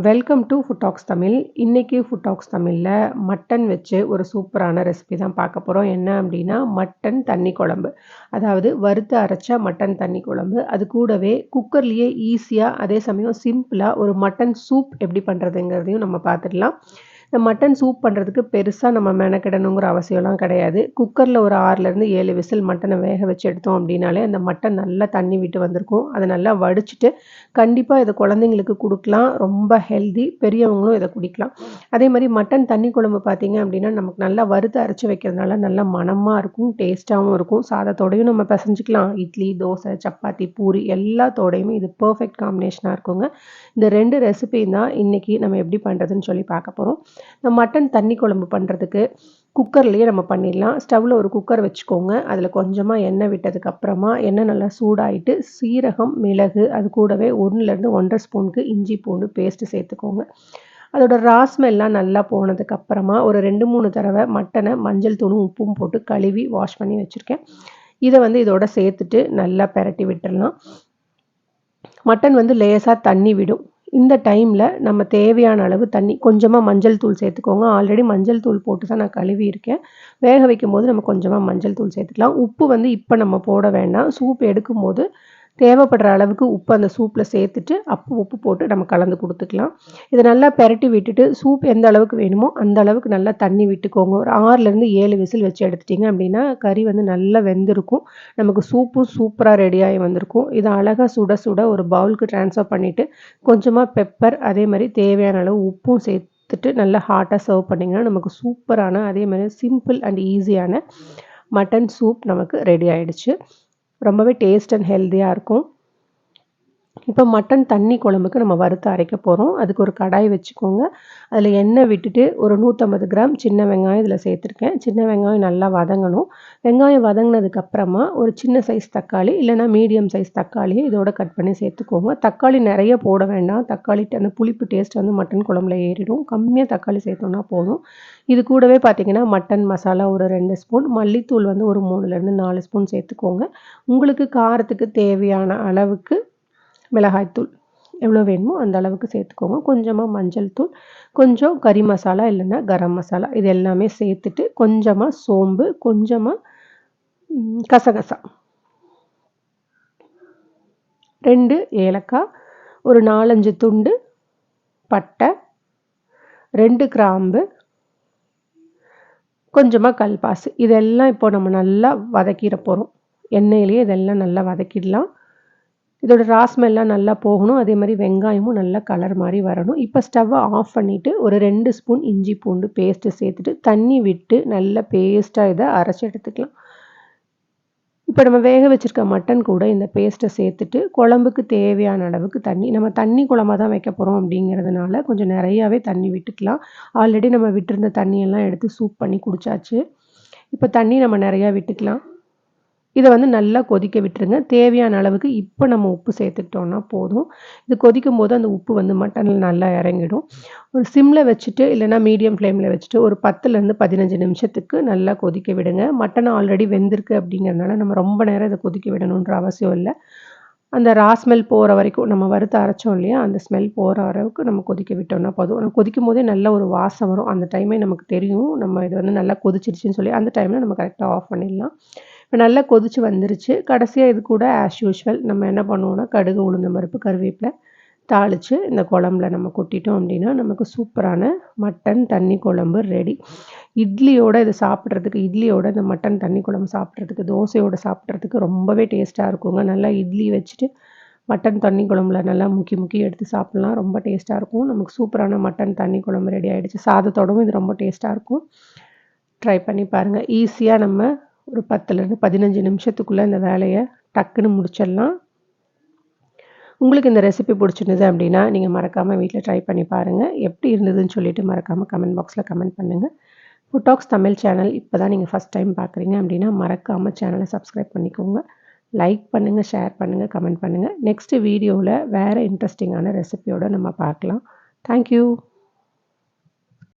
Welcome to food talks Tamil. இன்னைக்கு food tax தமிழ்ல mutton வச்சு ஒரு சூப்பரான ரெசிபி தான் பார்க்க போகிறோம். என்ன அப்படின்னா மட்டன் தண்ணி குழம்பு. அதாவது வறுத்து அரைச்ச மட்டன் தண்ணி குழம்பு. அது கூடவே குக்கர்லேயே ஈஸியாக அதே சமயம் சிம்பிளாக ஒரு மட்டன் சூப் எப்படி பண்ணுறதுங்கிறதையும் நம்ம பார்த்துடலாம். இந்த மட்டன் சூப் பண்ணுறதுக்கு பெருசாக நம்ம மெனக்கிடணுங்கிற அவசியம்லாம் கிடையாது. குக்கரில் ஒரு 6லேருந்து 7 விசில் மட்டனை வேக வச்சு எடுத்தோம் அப்படின்னாலே அந்த மட்டன் நல்லா தண்ணி விட்டு வந்திருக்கும். அதை நல்லா வடிச்சிட்டு கண்டிப்பாக இதை குழந்தைங்களுக்கு கொடுக்கலாம். ரொம்ப ஹெல்தி, பெரியவங்களும் இதை குடிக்கலாம். அதே மாதிரி மட்டன் தண்ணி குழம்பு பார்த்தீங்க அப்படின்னா நமக்கு நல்லா வறுத்து அரைச்சி வைக்கிறதுனால நல்லா மணமாக இருக்கும், டேஸ்ட்டாகவும் இருக்கும். சாதத்தோடையும் நம்ம பிசைஞ்சிக்கலாம். இட்லி, தோசை, சப்பாத்தி, பூரி எல்லாத்தோடையுமே இது பர்ஃபெக்ட் காம்பினேஷனாக இருக்குங்க. இந்த 2 ரெசிபியும் தான் இன்றைக்கி நம்ம எப்படி பண்ணுறதுன்னு சொல்லி பார்க்க போகிறோம். இந்த மட்டன் தண்ணி குழம்பு பண்ணுறதுக்கு குக்கர்லேயே நம்ம பண்ணிடலாம். ஸ்டவ்வில் ஒரு குக்கர் வச்சுக்கோங்க. அதில் கொஞ்சமாக எண்ணெய் விட்டதுக்கப்புறமா எண்ணெய் நல்லா சூடாயிட்டு சீரகம், மிளகு, அது கூடவே 1லேருந்து 1½ ஸ்பூனுக்கு இஞ்சி பூண்டு பேஸ்ட்டு சேர்த்துக்கோங்க. அதோட ராஸ்மெல்லாம் நல்லா போனதுக்கப்புறமா ஒரு 2-3 தடவை மட்டனை மஞ்சள் தூளும் உப்பும் போட்டு கழுவி வாஷ் பண்ணி வச்சுருக்கேன். இதை இதோட சேர்த்துட்டு நல்லா பெரட்டி விட்டுடலாம். மட்டன் லேசாக தண்ணி விடும். இந்த டைமில் நம்ம தேவையான அளவு தண்ணி, கொஞ்சமாக மஞ்சள் தூள் சேர்த்துக்கோங்க. ஆல்ரெடி மஞ்சள் தூள் போட்டு தான் நான் கழுவி இருக்கேன். வேக வைக்கும்போது நம்ம கொஞ்சமாக மஞ்சள் தூள் சேர்த்துக்கலாம். உப்பு இப்போ நம்ம போட வேண்டாம். சூப் எடுக்கும்போது தேவைப்படுற அளவுக்கு உப்பு அந்த சூப்பில் சேர்த்துட்டு உப்பு போட்டு நம்ம கலந்து கொடுத்துக்கலாம். இதை நல்லா பெரட்டி விட்டுட்டு சூப் எந்த அளவுக்கு வேணுமோ அந்த அளவுக்கு நல்லா தண்ணி விட்டுக்கோங்க. ஒரு 6லேருந்து 7 விசில் வச்சு எடுத்துட்டிங்க அப்படின்னா கறி நல்லா வெந்திருக்கும். நமக்கு சூப்பும் சூப்பராக ரெடியாகி வந்திருக்கும். இதை அழகாக சுட சுட ஒரு பவுலுக்கு ட்ரான்ஸ்ஃபர் பண்ணிவிட்டு கொஞ்சமாக பெப்பர், அதே மாதிரி தேவையான அளவு உப்பும் சேர்த்துட்டு நல்லா ஹாட்டாக சர்வ் பண்ணிங்கன்னா நமக்கு சூப்பரான, அதே மாதிரி சிம்பிள் அண்ட் ஈஸியான மட்டன் சூப் நமக்கு ரெடி ஆகிடுச்சு. ரொம்பவே டேஸ்ட் அண்ட் ஹெல்த்தியாக இருக்கும். இப்போ மட்டன் தண்ணி குழம்புக்கு நம்ம வறுத்து அரைக்க போகிறோம். அதுக்கு ஒரு கடாய் வச்சுக்கோங்க. அதில் எண்ணெய் விட்டுட்டு ஒரு 150 கிராம் சின்ன வெங்காயம் இதில் சேர்த்துருக்கேன். சின்ன வெங்காயம் நல்லா வதங்கணும். வெங்காயம் வதங்கினதுக்கப்புறமா ஒரு சின்ன சைஸ் தக்காளி, இல்லைனா மீடியம் சைஸ் தக்காளியை இதோட கட் பண்ணி சேர்த்துக்கோங்க. தக்காளி நிறைய போட வேண்டாம். தக்காளி அந்த புளிப்பு டேஸ்ட் மட்டன் குழம்புல ஏறிடும். கம்மியாக தக்காளி சேர்த்தோன்னா போதும். இது கூடவே பார்த்திங்கன்னா மட்டன் மசாலா ஒரு 2 ஸ்பூன், மல்லித்தூள் ஒரு 3லேருந்து 4 ஸ்பூன் சேர்த்துக்கோங்க. உங்களுக்கு காரத்துக்கு தேவையான அளவுக்கு மிளகாய்த்தூள் எவ்வளோ வேணுமோ அந்த அளவுக்கு சேர்த்துக்கோங்க. கொஞ்சமாக மஞ்சள் தூள், கொஞ்சம் கறி மசாலா இல்லைன்னா கரம் மசாலா, இது எல்லாமே சேர்த்துட்டு கொஞ்சமாக சோம்பு, கொஞ்சமாக கசகசா, 2 ஏலக்காய், ஒரு 4-5 துண்டு பட்டை, 2 கிராம்பு, கொஞ்சமாக கல்பாசி, இதெல்லாம் இப்போ நம்ம நல்லா வதக்கிட போகிறோம். எண்ணெயிலேயே இதெல்லாம் நல்லா வதக்கிடலாம். இதோட ராஸ்மெல்லாம் நல்லா போகணும். அதே மாதிரி வெங்காயமும் நல்லா கலர் மாதிரி வரணும். இப்போ ஸ்டவ்வை ஆஃப் பண்ணிவிட்டு ஒரு 2 ஸ்பூன் இஞ்சி பூண்டு பேஸ்ட்டு சேர்த்துட்டு தண்ணி விட்டு நல்லா பேஸ்ட்டாக இதை அரைச்சி எடுத்துக்கலாம். இப்போ நம்ம வேக வச்சுருக்க மட்டன் கூட இந்த பேஸ்ட்டை சேர்த்துட்டு குழம்புக்கு தேவையான அளவுக்கு தண்ணி, நம்ம தண்ணி குழம்பா தான் வைக்க போகிறோம் அப்படிங்கிறதுனால கொஞ்சம் நிறையாவே தண்ணி விட்டுக்கலாம். ஆல்ரெடி நம்ம விட்டுருந்த தண்ணியெல்லாம் எடுத்து சூப் பண்ணி குடித்தாச்சு. இப்போ தண்ணி நம்ம நிறையா விட்டுக்கலாம். இதை நல்லா கொதிக்க விட்டுருங்க. தேவையான அளவுக்கு இப்போ நம்ம உப்பு சேர்த்துக்கிட்டோன்னா போதும். இது கொதிக்கும் போது அந்த உப்பு மட்டனில் நல்லா இறங்கிடும். ஒரு சிம்மில் வச்சுட்டு இல்லைனா மீடியம் ஃப்ளேமில் வச்சுட்டு ஒரு 10லேருந்து 15 நிமிஷத்துக்கு நல்லா கொதிக்க விடுங்க. மட்டன் ஆல்ரெடி வெந்திருக்கு அப்படிங்கிறதுனால நம்ம ரொம்ப நேரம் இதை கொதிக்க விடணுன்ற அவசியம் இல்லை. அந்த ஸ்மெல் போகிற வரைக்கும், நம்ம வறுத்து அரைச்சோம் இல்லையா, அந்த ஸ்மெல் போகிற அளவுக்கு நம்ம கொதிக்க விட்டோம்னா போதும். கொதிக்கும் போதே நல்ல ஒரு வாசம் வரும். அந்த டைமே நமக்கு தெரியும் நம்ம இது நல்லா கொதிச்சிருச்சுன்னு சொல்லி. அந்த டைமில் நம்ம கரெக்டாக ஆஃப் பண்ணிடலாம். இப்போ நல்லா கொதிச்சு வந்துருச்சு. கடைசியாக இது கூட ஆஸ் யூஷுவல் நம்ம என்ன பண்ணுவோம்னா கடுகு, உளுந்தம் பருப்பு, கருவேப்பிலை தாளித்து இந்த குழம்புல நம்ம கொட்டிட்டோம் அப்படின்னா நமக்கு சூப்பரான மட்டன் தண்ணி குழம்பு ரெடி. இட்லியோட இது சாப்பிட்றதுக்கு, இட்லியோட இந்த மட்டன் தண்ணி குழம்பு சாப்பிட்றதுக்கு, தோசையோடு சாப்பிட்றதுக்கு ரொம்பவே டேஸ்ட்டாக இருக்குங்க. நல்லா இட்லி வச்சுட்டு மட்டன் தண்ணி குழம்புல நல்லா முக்கி எடுத்து சாப்பிட்லாம். ரொம்ப டேஸ்ட்டாக இருக்கும். நமக்கு சூப்பரான மட்டன் தண்ணி குழம்பு ரெடி ஆகிடுச்சு. சாதத்தோடவும் இது ரொம்ப டேஸ்ட்டாக இருக்கும். ட்ரை பண்ணி பாருங்கள். ஈஸியாக நம்ம ஒரு 10லேருந்து 15 நிமிஷத்துக்குள்ளே இந்த வேலையை டக்குன்னு முடிச்சிடலாம். உங்களுக்கு இந்த ரெசிபி பிடிச்சிருந்தது அப்படின்னா நீங்கள் மறக்காமல் வீட்டில் ட்ரை பண்ணி பாருங்கள். எப்படி இருந்ததுன்னு சொல்லிட்டு மறக்காமல் கமெண்ட் பாக்ஸில் கமெண்ட் பண்ணுங்கள். ஃபுட் டாக்ஸ் தமிழ் சேனல் இப்போ தான் நீங்கள் ஃபஸ்ட் டைம் பார்க்குறீங்க அப்படின்னா மறக்காமல் சேனலை சப்ஸ்கிரைப் பண்ணிக்கோங்க. லைக் பண்ணுங்கள், ஷேர் பண்ணுங்கள், கமெண்ட் பண்ணுங்கள். நெக்ஸ்ட் வீடியோவில் வேறு இன்ட்ரெஸ்டிங்கான ரெசிபியோடு நம்ம பார்க்கலாம். தேங்க்யூ.